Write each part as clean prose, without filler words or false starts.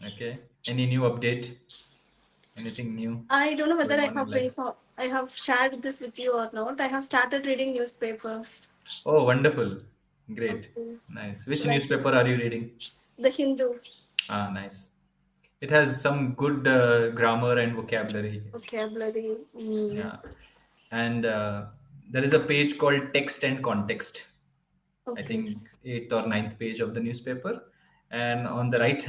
Okay. Any new update? Anything new I don't know whether going on in life? I have shared this with you or not. I have started reading newspapers. Oh, wonderful. Great. Okay. Nice. Which Like newspaper are you reading? the Hindu Ah, nice. It has some good grammar and vocabulary. vocabulary. Mm. Yeah. And there is a page called Text and Context. I Okay. think eighth or ninth page of the newspaper. And on the right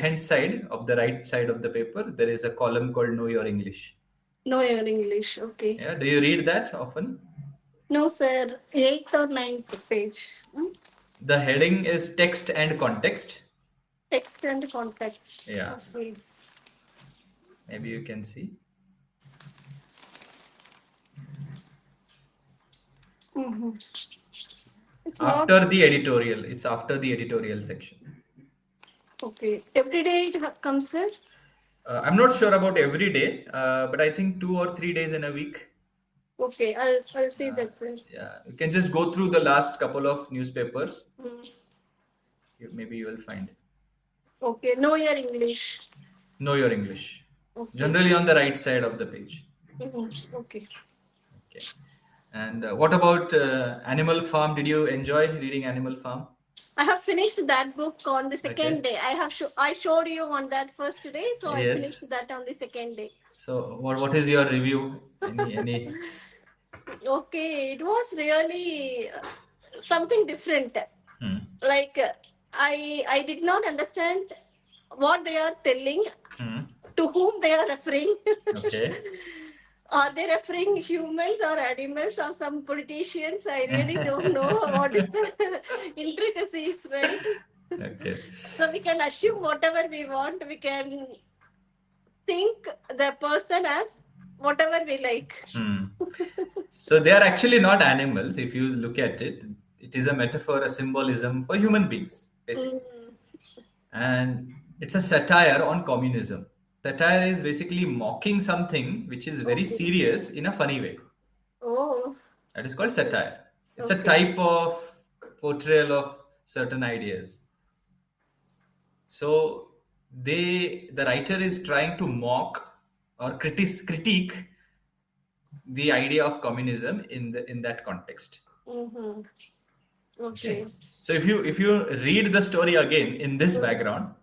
hand side of the right side of the paper, there is a column called Know Your English. No, your English. Okay. Yeah. Do you read that often? No, sir. Eighth or ninth page. Hmm? The heading is Text and Context. Text and context. Yeah. Okay. Maybe you can see. Mm-hmm. It's not After the editorial, it's after the editorial section. okay. Every day it comes, sir. I'm not sure about every day, but I think 2 or 3 days in a week. Okay, I'll see Uh, that, sir. yeah, you can just go through the last couple of newspapers. Mm. Maybe you will find. Okay. Know your English. Know Your English. Okay. Generally on the right side of the page. Mm. Okay. Okay. And what about Animal Farm? Did you enjoy reading Animal Farm? I have finished that book on the second Okay. day. I showed you on that first day, so I Yes. finished that on the second day. So what is your review? Any Okay, it was really something different. hmm. Like I did not understand what they are telling, Hmm. to whom they are referring. Okay. Are they referring humans or animals or some politicians? I really don't know what is the intricacies, right? Okay. So we can assume whatever we want. We can think the person as whatever we like. Hmm. So they are actually not animals. If you look at it, it is a metaphor, a symbolism for human beings, basically. Mm, And it's a satire on communism. Satire is basically mocking something which is very okay. serious in a funny way. Oh, That is called okay. satire. It's a Okay. type of portrayal of certain ideas. So the writer is trying to mock or critique the idea of communism in that context. Mm-hmm. Okay. Okay. So if you read the story again in this Mm, background,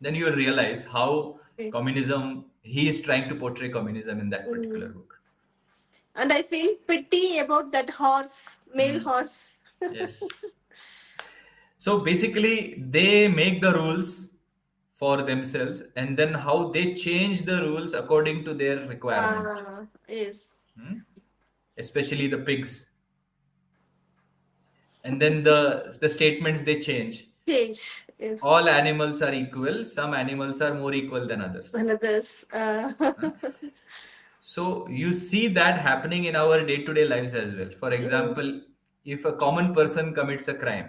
then you will realize how okay. communism he is trying to portray communism in that particular Mm. book. And I feel pity about that horse, male Hmm. horse. Yes. So basically, they make the rules for themselves, and then how they change the rules according to their requirement. Yes. Hmm? Especially the pigs, and then the statements they change. Change. Yes. All animals are equal. Some animals are more equal than others. Another's. Huh? So you see that happening in our day-to-day lives as well. For Mm, example, if a common person commits a crime,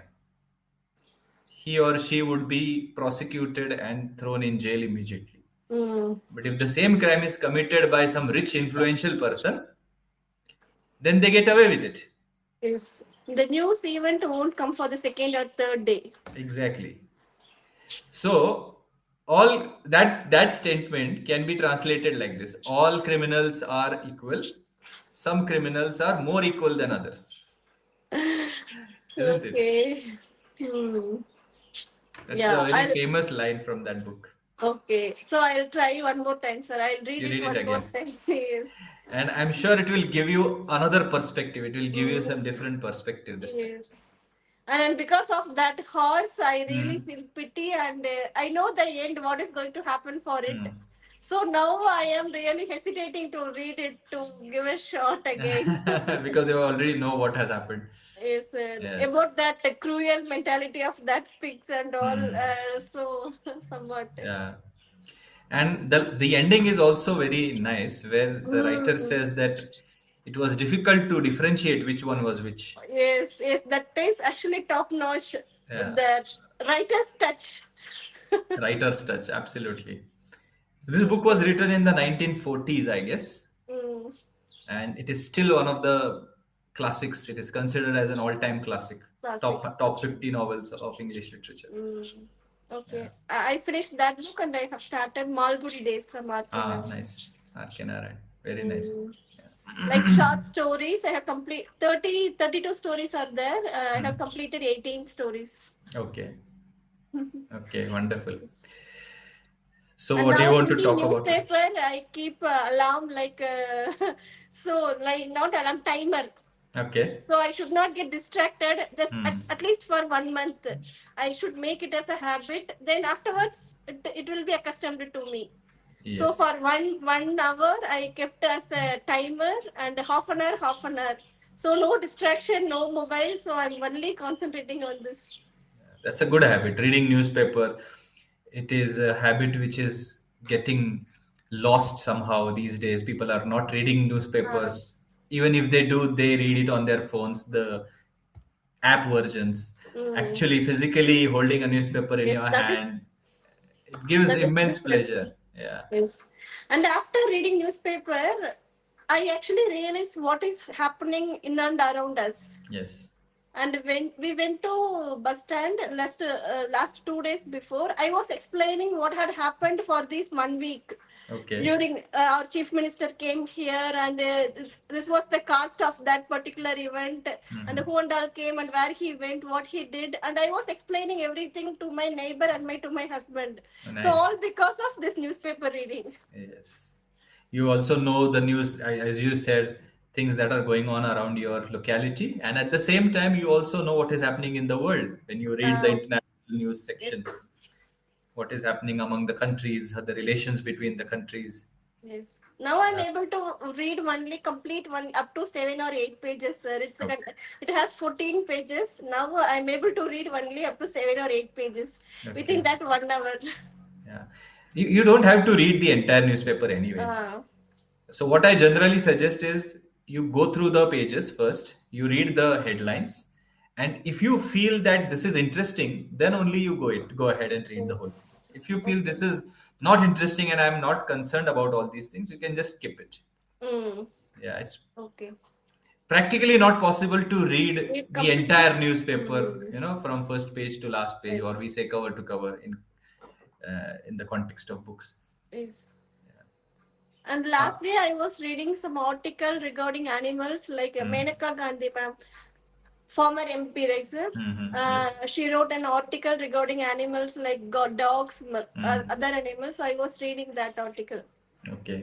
he or she would be prosecuted and thrown in jail immediately. mm. But if the same crime is committed by some rich, influential person, then they get away with it. Yes. The news event won't come for the second or third day. Exactly. So all that statement can be translated like this: all criminals are equal. Some criminals are more equal than others, isn't it? Okay. Hmm. That's a Yeah. very I'll. famous line from that book. Okay. So I'll try one more time, sir. I'll read You it read it one more again, time. Yes. and I'm sure it will give you another perspective. It will give you some Mm, different perspective this time. yes. And because of that horse, I really Hmm. feel pity, and I know the end, what is going to happen for it. Hmm. So now I am really hesitating to read it to give a shot again. Because you already know what has happened. Yes, Yes. about that cruel mentality of that pigs and all. Hmm. So somewhat. Yeah. And the ending is also very nice, where the writer Mm, says that it was difficult to differentiate which one was which. yes, yes, that is actually top notch. Yeah. The writer's touch. Writer's touch, absolutely. So this book was written in the 1940s, I guess, Mm, and it is still one of the classics. It is considered as an all-time classic, classics. top 50 novels of English literature. Mm. Okay. Yeah. I finished that book and I have started Malgudi Days from Ah, Arkanara. nice. Arkenara. Very nice Mm. book. Like Yeah. short stories, I have complete 32 stories are there. I have Hmm. completed 18 stories. Okay. Okay. Wonderful. Yes. So, And what do you now want to reading talk about today? newspaper, I keep alarm like so like not alarm timer. Okay. So I should not get distracted. Just Hmm. at least for 1 month, I should make it as a habit. Then afterwards, it will be accustomed to me. So Yes. for one hour, I kept as a timer and half an hour. So no distraction, no mobile. So I'm only concentrating on this. That's a good habit. Reading newspaper, it is a habit which is getting lost somehow these days. People are not reading Uh, newspapers. Even if they do, they read it on their phones, the app versions. mm, Actually, physically holding a newspaper in yes, your that hand, is it gives that is immense different. pleasure. Yeah. Yes, and after reading newspaper, I actually realized what is happening in and around us. Yes. And when we went to bus stand last 2 days before, I was explaining what had happened for this 1 week. Okay. During our chief minister came here, and this was the cast of that particular event, and Hmm. who and all came and where he went, what he did, and I was explaining everything to my neighbor and my to my husband. So Nice. all because of this newspaper reading. Yes. You also know the news, as you said, things that are going on around your locality. And at the same time, you also know what is happening in the world when you read the Uh, international news yes, section, what is happening among the countries, the relations between the countries. yes. Now I'm Yeah. able to read only complete one up to 7 or 8 pages, sir. Okay. It has 14 pages. Now I'm able to read only up to 7 or 8 pages within Okay. that 1 hour. Yeah. You don't have to read the entire newspaper anyway. Uh, So what I generally suggest is you go through the pages first, you read the headlines, and if you feel that this is interesting, then only you go ahead and read the yes. whole thing. If you feel Okay. this is not interesting and I'm not concerned about all these things, you can just skip it. Mm, Yeah, it's okay. practically not possible to read It the complete. entire newspaper, Mm, from first page to last page, yes. or we say cover to cover in the context of books. Yes. And Uh, lastly, I was reading some article regarding animals, like hmm, Menaka Gandhi, ma'am, former MP, right, sir? yes. She wrote an article regarding animals like dogs, Hmm. other animals. So I was reading that article. Okay.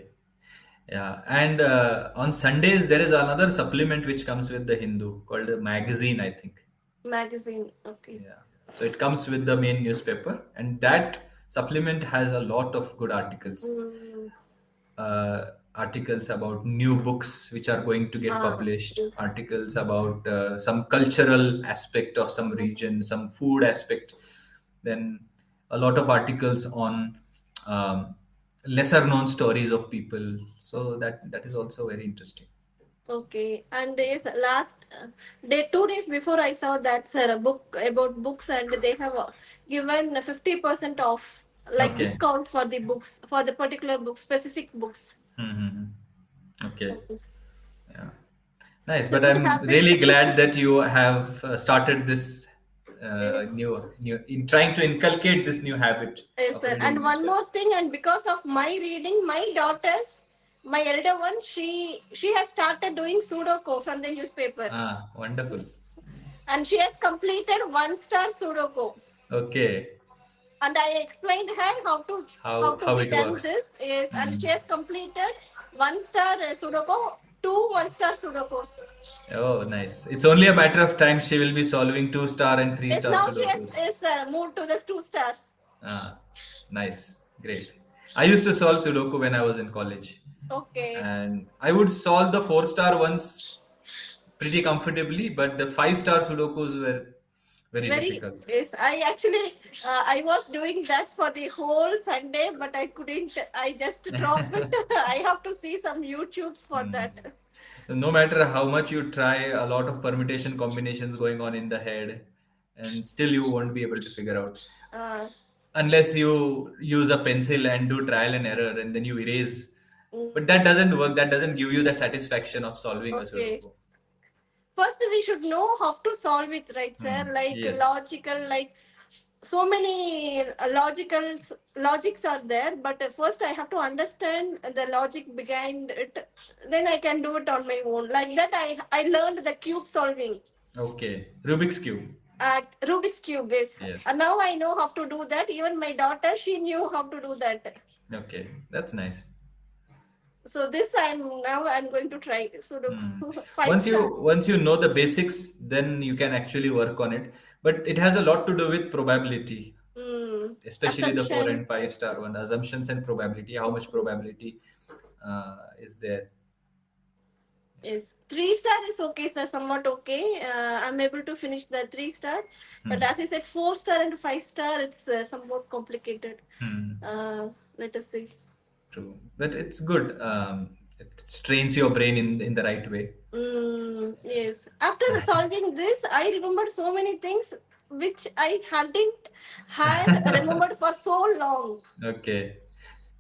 Yeah, and on Sundays there is another supplement which comes with the Hindu called a magazine, I think. Magazine. Okay. Yeah, so it comes with the main newspaper, and that supplement has a lot of good articles. Mm, Articles about new books which are going to get published, yes. articles about some cultural aspect of some Mm, region, some food aspect, then a lot of articles on um, lesser known stories of people. So that is also very interesting. okay. And yes, last day, 2 days before I saw that, sir, a book about books, and they have given 50% off, like Okay. discount for the books, for the particular books, specific books. Mm-hmm. Okay. Okay. Yeah. Nice. It's a But good I'm habit. really glad that you have started this Yes. new in trying to inculcate this new habit Yes, of sir. reading And one newspaper. more thing, and because of my reading, my daughters, my elder one, she has started doing Sudoku from the newspaper, Ah, wonderful. and she has completed 1 star Sudoku. Okay. And I explained her how to How be it done works. this is, and Hmm. she has completed 1 star Sudoku, two 1 star Sudokus. Oh, nice. It's only a matter of time she will be solving 2-star and Yes, three-star now she has Sudokus. is moved to the 2 stars. Ah, nice. Great. I used to solve Sudoku when I was in college. Okay. And I would solve the 4-star ones pretty comfortably, but the 5-star Sudokus were very Very difficult. yes. I actually I was doing that for the whole Sunday, but I couldn't. I just dropped it. I have to see some YouTubes for Hmm. that. No matter how much you try, a lot of permutation combinations going on in the head, and still you won't be able to figure out Uh, unless you use a pencil and do trial and error and then you erase. But mm, that doesn't work. That doesn't give you the satisfaction of solving a okay. Sudoku. First, we should know how to solve it, right, sir? Hmm. Like Yes. logical, like so many logics are there, but first I have to understand the logic behind it, then I can do it on my own. Like that, I learned the cube solving. Okay, Rubik's cube. Rubik's cube is, and Yes. now I know how to do that. Even my daughter, she knew how to do that. Okay, that's nice. So this I'm going to try Hmm. Sudoku. Five Once star. you know the basics, then you can actually work on it. But it has a lot to do with probability, especially the four Assumption, and five yes. star one. Assumptions and probability. How much probability is there? Yes, 3 star is okay, sir. Somewhat okay. I'm able to finish the 3 star, but Hmm. as I said, 4 star and 5 star, it's somewhat complicated. Hmm. Uh, Let us see. True, but it's good. It strains your brain in the right way. Yes. After solving this, I remembered so many things which I hadn't had remembered for so long. Okay,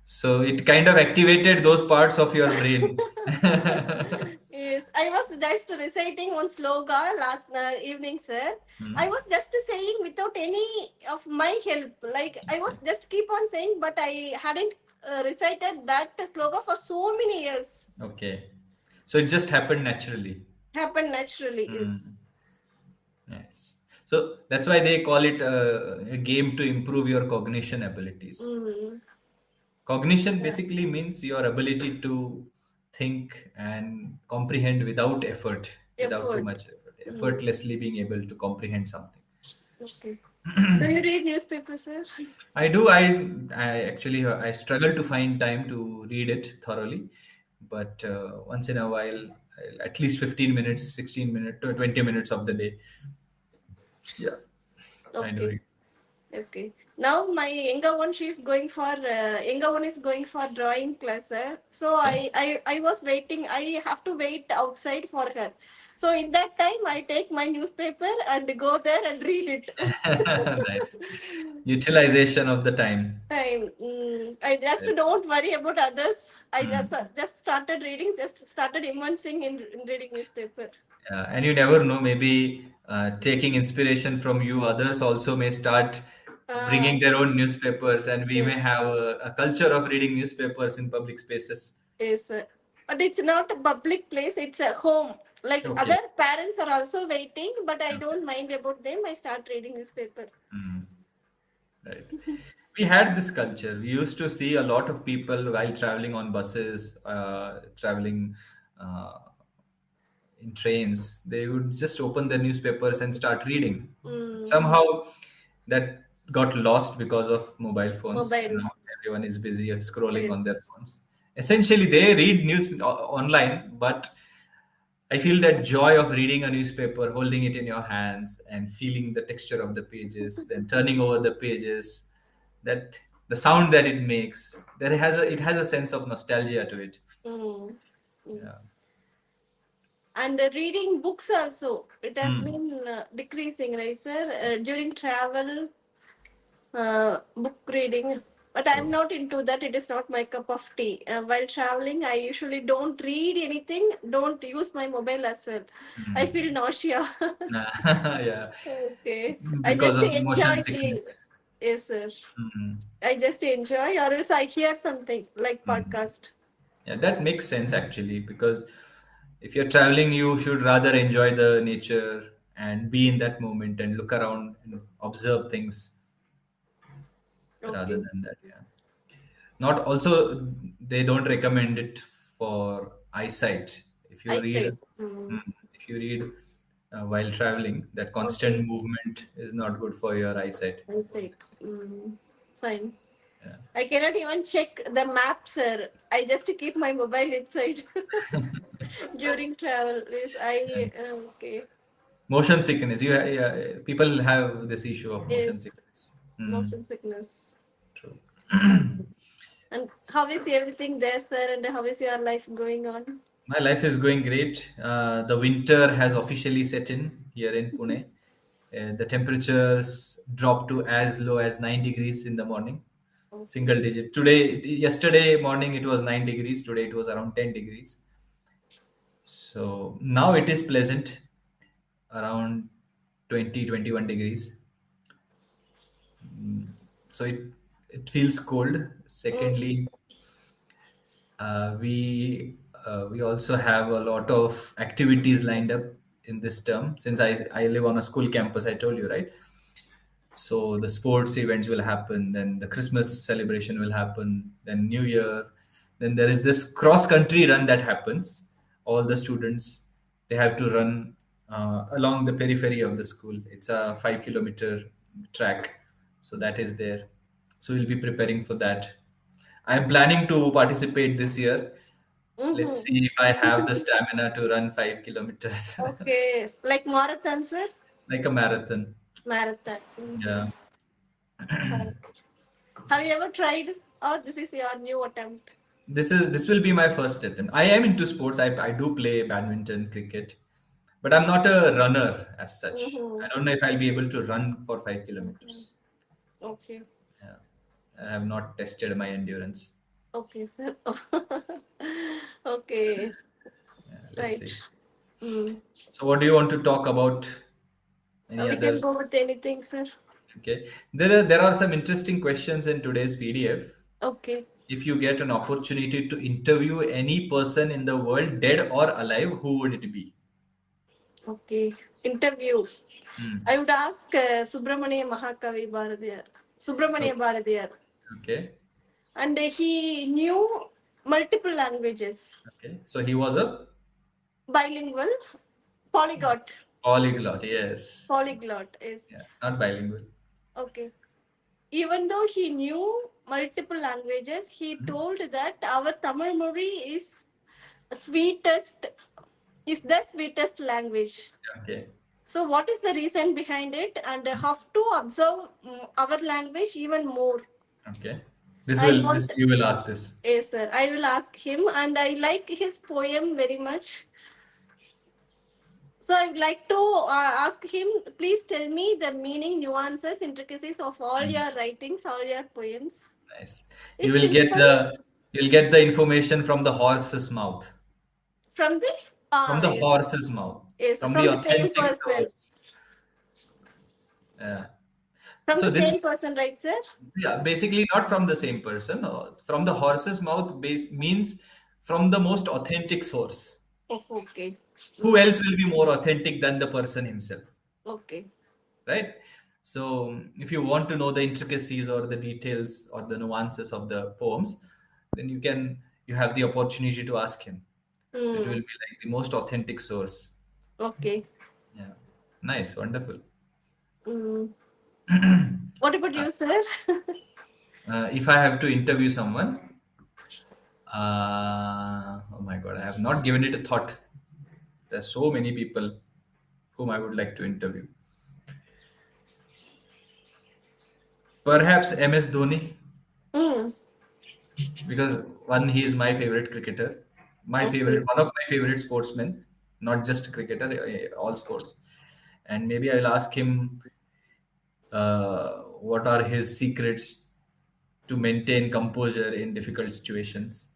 so it kind of activated those parts of your brain. Yes, I was just reciting one sloga last evening, sir. Hmm. I was just saying without any of my help. Like I was just keep on saying, but I hadn't recited that sloga for so many years. Okay, so it just happened naturally. Happened naturally. Yes. Hmm. Nice. So that's why they call it a game to improve your cognition abilities. Mm, Cognition yeah. basically means your ability to think and comprehend without effort, without too Effort. much effort, Mm, effortlessly being able to comprehend something. okay. Do you read newspapers, sir? I do. I actually I struggle to find time to read it thoroughly, but once in a while, at least 15 minutes, 16 minutes, to 20 minutes of the day. Yeah, I do Okay. read. Okay. Now my younger one is going for drawing class. So Okay. I was waiting. I have to wait outside for her. So in that time, I take my newspaper and go there and read it. Nice. Utilization of the time. I just Right. don't worry about others. I Hmm. just started reading. Just started immersing in reading newspaper. Yeah, and you never know, maybe taking inspiration from you, others also may start Ah, bringing their own newspapers, and we may yes. have a culture of reading newspapers in public spaces. Yes, but it's not a public place, it's a home. Like Okay. other parents are also waiting, but I Okay. don't mind about them. I start reading newspaper. Hmm. Right. We had this culture. We used to see a lot of people while traveling on buses, traveling uh, in trains. They would just open their newspapers and start reading. Mm, Somehow that got lost because of mobile phones. mobile. Now everyone is busy scrolling on their Yes. phones. Essentially, they read news online, but I feel that joy of reading a newspaper, holding it in your hands and feeling the texture of the pages, then turning over the pages, that the sound that it makes, it has a sense of nostalgia to it. Mm, Yeah. yes. And reading books also. It has Hmm. been decreasing, right, sir? During travel, book reading. But I'm True. not into that. It is not my cup of tea. While traveling, I usually don't read anything, don't use my mobile as well. I Hmm. feel nausea. Yeah. Okay. I Because just of motion enjoy the. sickness. Yes, sir. Hmm. I just enjoy, or else I hear something like Hmm. podcast. Yeah, that makes sense actually, because if you're traveling, you should rather enjoy the nature and be in that moment and look around and observe things rather Okay. than that. Yeah. Not also, they don't recommend it for eyesight. If you I read, say. Mm, if you read while traveling, that constant okay. movement is not good for your eyesight. I say. Mm, fine. Yeah. I cannot even check the map, sir. I just keep my mobile inside during travel. Yes, I okay. Motion sickness. Yeah, people have this issue of motion Yes, sickness. Hmm. motion sickness. True. And how is everything there, sir? And how is your life going on? My life is going great. The winter has officially set in here in Pune. The temperatures dropped to as low as 9 degrees in the morning, Okay. single digit. Yesterday morning it was 9 degrees. Today it was around 10 degrees. So now it is pleasant, around 20, 21 degrees. Mm, so it feels cold. Mm. Secondly, we also have a lot of activities lined up in this term, since I live on a school campus. I told you, right? So the sports events will happen, then the Christmas celebration will happen, then New Year, then there is this cross country run that happens. All the students, they have to run along the periphery of the school. It's a 5 kilometer track, so that is there. So we'll be preparing for that. I am planning to participate this year. Let's see if I have the Mm-hmm. stamina to run 5 kilometers. Okay, like marathon, sir. Like a marathon. Marathon. Yeah. Fine. Have you ever tried, or this is your new attempt? This will be my first attempt. I am into sports. I do play badminton, cricket, but I'm not a runner as such. Mm-hmm. I don't know if I'll be able to run for 5 kilometers. Okay. Yeah, I have not tested my endurance. Okay, sir. Okay, Let's right. see. Mm. So, what do you want to talk about? Any We can other? go with anything, sir. Okay, there are some interesting questions in today's PDF. Okay. If you get an opportunity to interview any person in the world, dead or alive, who would it be? Okay. Interviews. Hmm. I would ask Subramania Mahakavi Bharadiyar. Subramania Okay. Bharadiyar. Okay. And he knew multiple languages. Okay. So he was a Bilingual. Polyglot. polyglot. Yes. Polyglot is. Yeah. Not bilingual. Okay. Even though he knew multiple languages, he told that our Tamil Mori sweetest is the sweetest language. Okay. So, what is the reason behind it, and have to observe our language even more? Okay. This I will want, this you will ask this. yes, sir. I will ask him, and I like his poem very much. So, I would like to ask him. Please tell me the meaning, nuances, intricacies of all Hmm. your writings, all your poems. Nice. You It's will get simple. the information from the horse's mouth. From the From the yes, horse's mouth. yes, From the from the same authentic person. source. Yeah. From the So this same person, right, sir? yeah, basically not from the same person. From the horse's mouth base means from the most authentic source. Oh, okay. Who Mm, else will be more authentic than the person himself? okay. Right? So, if you want to know the intricacies or the details or the nuances of the poems, then you have the opportunity to ask him. So it will Mm, be like the most authentic source. okay. Yeah, nice, wonderful. Mm. What about you, sir? If I have to interview someone, oh my god, I have not given it a thought. There are so many people whom I would like to interview. Perhaps MS Dhoni, Mm, because one, he is my favorite cricketer, okay. one of my favorite sportsmen, not just cricketer, all sports. And maybe I'll ask him what are his secrets to maintain composure in difficult situations.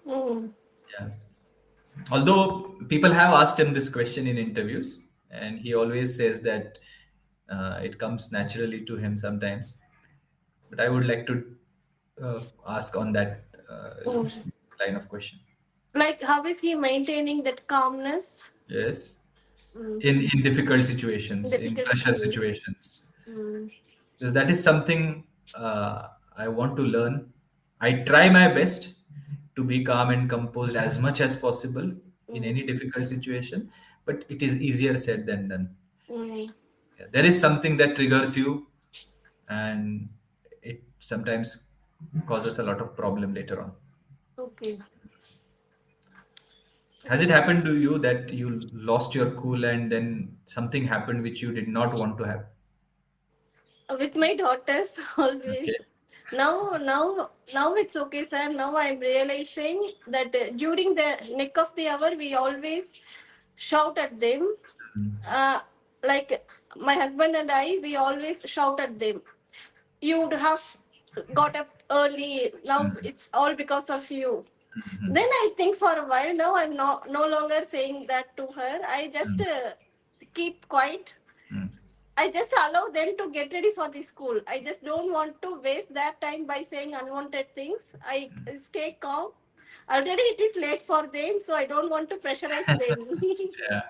Mm, Yeah. Although people have asked him this question in interviews, and he always says that it comes naturally to him sometimes. But I would like to ask on that mm. line of question. Like, how is he maintaining that calmness Yes. mm, In difficult in situations, in difficult pressure situations? situations, Mm, because that is something I want to learn. I try my best to be calm and composed as much as possible in mm, any difficult situation, but it is easier said than done. mm. Yeah, there is something that triggers you, and it sometimes causes a lot of problem later on. Okay. Has it happened to you that you lost your cool and then something happened which you did not want to have? With my daughters, Okay. always. Now it's okay, sir. Now I'm realizing that during the nick of the hour, we always shout at them. Uh, like my husband and I, we always shout at them. You would have got up early. Now Mm, it's all because of you. mm, Then I think for a while now I'm no longer saying that to her. I just mm, keep quiet. mm. I just allow them to get ready for the school. I just don't want to waste that time by saying unwanted things. I stay calm. Already it is late for them, so I don't want to pressurize them. Yeah.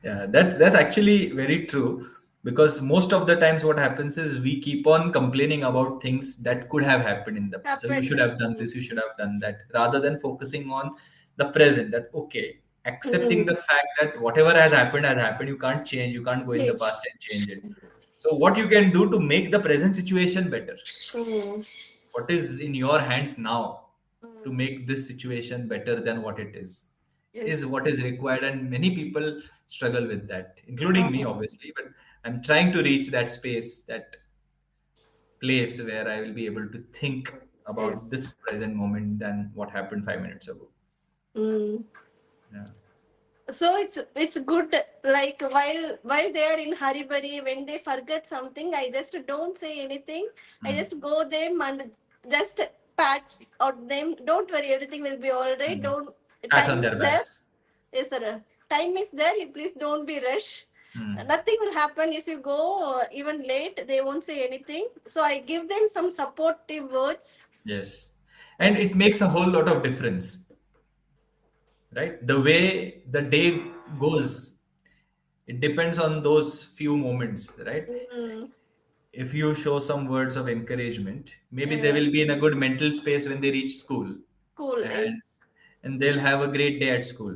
Yeah, that's actually very true, because most of the times what happens is we keep on complaining about things that could have happened in the past. So you Happened. should have done this, you should have done that, rather than focusing on the present. That okay, accepting Mm. the fact that whatever has happened. You can't change. You can't go in the Yes. past and change it. So what you can do to make the present situation better? Mm. What is in your hands now to Mm. make this situation better than what it is Yes. what is required, and many people struggle with that, including me Oh, obviously, but I'm trying to reach that space, that place where I will be able to think about yes. this present moment than what happened 5 minutes ago. Mm. Yeah. So it's good, like while they are in hurry burry, when they forget something, I just don't say anything. I Mm. just go them and just pat out them. Don't worry, everything will be all right. Mm. Don't, Pat time on is their there. backs. Yes sir, time is there. You please don't be rush. Mm. Nothing will happen if you go even late. They won't say anything, so I give them some supportive words. Yes, and it makes a whole lot of difference, right? The way the day goes, it depends on those few moments, right? Mm, If you show some words of encouragement, maybe they yeah. will be in a good mental space when they reach school, Cool and is. they'll have a great day at school,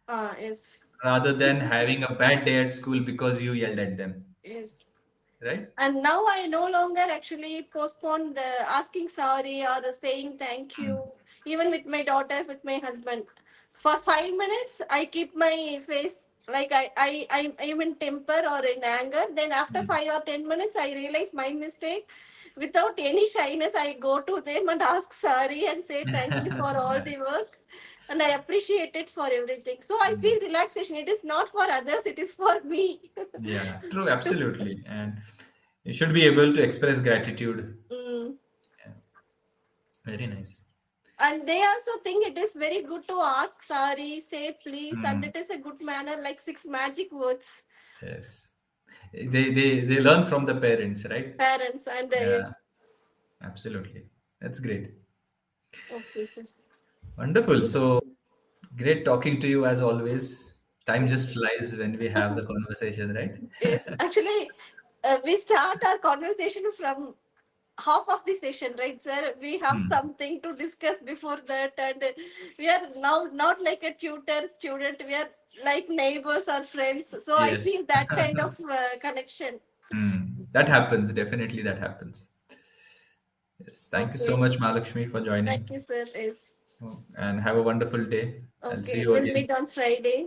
Yes. rather than having a bad day at school because you yelled at them, Yes. right? And now I no longer actually postpone the asking sorry or the saying thank Mm. you, even with my daughters, with my husband. For 5 minutes, I keep my face like I am in temper or in anger. Then after Mm. 5 or 10 minutes, I realize my mistake. Without any shyness, I go to them and ask sorry and say thank you for all the Nice. work. And I appreciate it for everything. So I feel relaxation. It is not for others, it is for me. Yeah, true, absolutely. And you should be able to express gratitude. Mm. Yeah, very nice. And they also think it is very good to ask sorry, say please, and Mm. it is a good manner, like six magic words. Yes. They learn from the parents, right? Parents and Yeah, yes. absolutely. That's great. Okay, sir. Wonderful. So great talking to you as always. Time Yes. just flies when we have the conversation, right? Yes. Actually, we start our conversation from half of the session, right, sir? We have Hmm. something to discuss before that, and we are now not like a tutor student. We are like neighbors or friends. So I Yes. feel that kind of connection. Hmm. That happens. Definitely that happens. Yes. Thank you so Okay. much, Malakshmi, for Thank joining. you, sir. Yes. And have a wonderful day. I'll see Okay. you We'll again. meet on Friday.